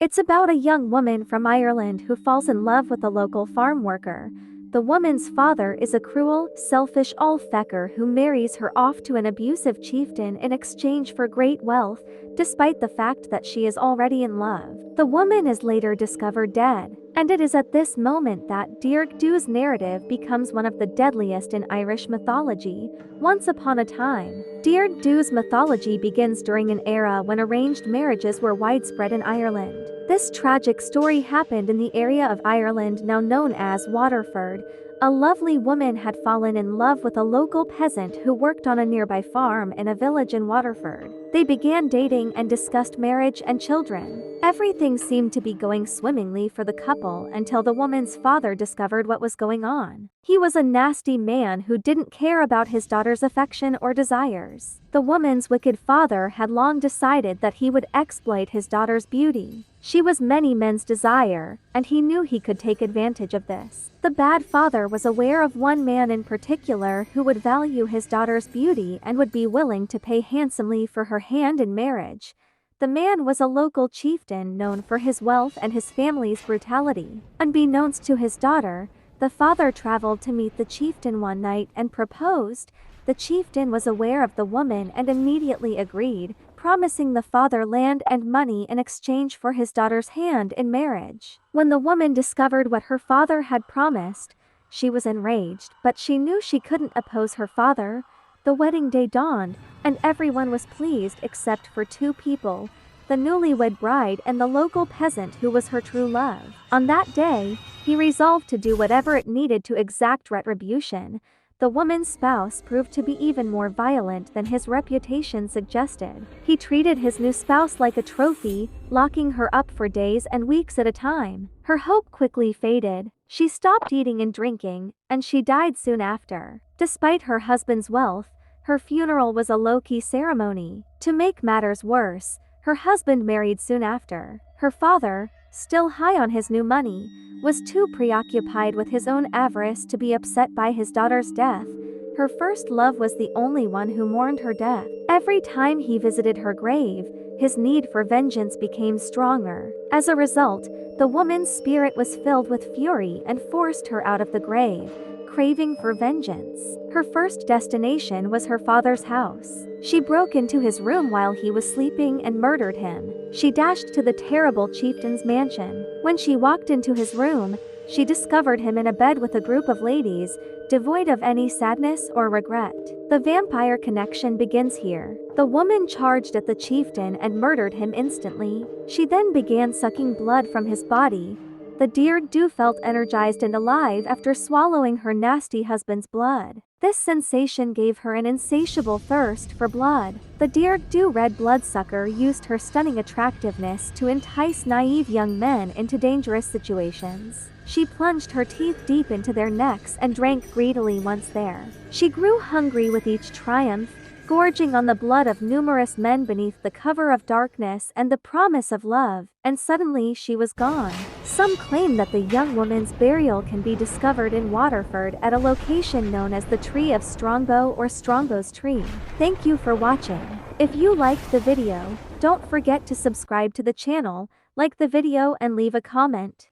It's about a young woman from Ireland who falls in love with a local farm worker. The woman's father is a cruel, selfish all-fecker who marries her off to an abusive chieftain in exchange for great wealth, despite the fact that she is already in love. The woman is later discovered dead, and it is at this moment that Dearg Due's narrative becomes one of the deadliest in Irish mythology. Once upon a time, Dearg Due's mythology begins during an era when arranged marriages were widespread in Ireland. This tragic story happened in the area of Ireland now known as Waterford. A lovely woman had fallen in love with a local peasant who worked on a nearby farm in a village in Waterford. They began dating and discussed marriage and children. Everything seemed to be going swimmingly for the couple until the woman's father discovered what was going on. He was a nasty man who didn't care about his daughter's affection or desires. The woman's wicked father had long decided that he would exploit his daughter's beauty. She was many men's desire, and he knew he could take advantage of this. The bad father was aware of one man in particular who would value his daughter's beauty and would be willing to pay handsomely for her hand in marriage. The man was a local chieftain known for his wealth and his family's brutality. Unbeknownst to his daughter, the father traveled to meet the chieftain one night and proposed. The chieftain was aware of the woman and immediately agreed, promising the father land and money in exchange for his daughter's hand in marriage. When the woman discovered what her father had promised, she was enraged, but she knew she couldn't oppose her father. The wedding day dawned, and everyone was pleased except for two people, the newlywed bride and the local peasant who was her true love. On that day, he resolved to do whatever it needed to exact retribution. The woman's spouse proved to be even more violent than his reputation suggested. He treated his new spouse like a trophy, locking her up for days and weeks at a time. Her hope quickly faded. She stopped eating and drinking, and she died soon after. Despite her husband's wealth, her funeral was a low-key ceremony. To make matters worse, her husband married soon after. Her father, still high on his new money, was too preoccupied with his own avarice to be upset by his daughter's death. Her first love was the only one who mourned her death. Every time he visited her grave, his need for vengeance became stronger. As a result, the woman's spirit was filled with fury and forced her out of the grave, craving for vengeance. Her first destination was her father's house. She broke into his room while he was sleeping and murdered him. She dashed to the terrible chieftain's mansion. When she walked into his room, she discovered him in a bed with a group of ladies, devoid of any sadness or regret. The vampire connection begins here. The woman charged at the chieftain and murdered him instantly. She then began sucking blood from his body. The Dearg Due felt energized and alive after swallowing her nasty husband's blood. This sensation gave her an insatiable thirst for blood. The Dearg Due red bloodsucker used her stunning attractiveness to entice naive young men into dangerous situations. She plunged her teeth deep into their necks and drank greedily once there. She grew hungry with each triumph, gorging on the blood of numerous men beneath the cover of darkness and the promise of love, and suddenly she was gone. Some claim that the young woman's burial can be discovered in Waterford at a location known as the Tree of Strongbow or Strongbow's Tree. Thank you for watching. If you liked the video, don't forget to subscribe to the channel, like the video and leave a comment.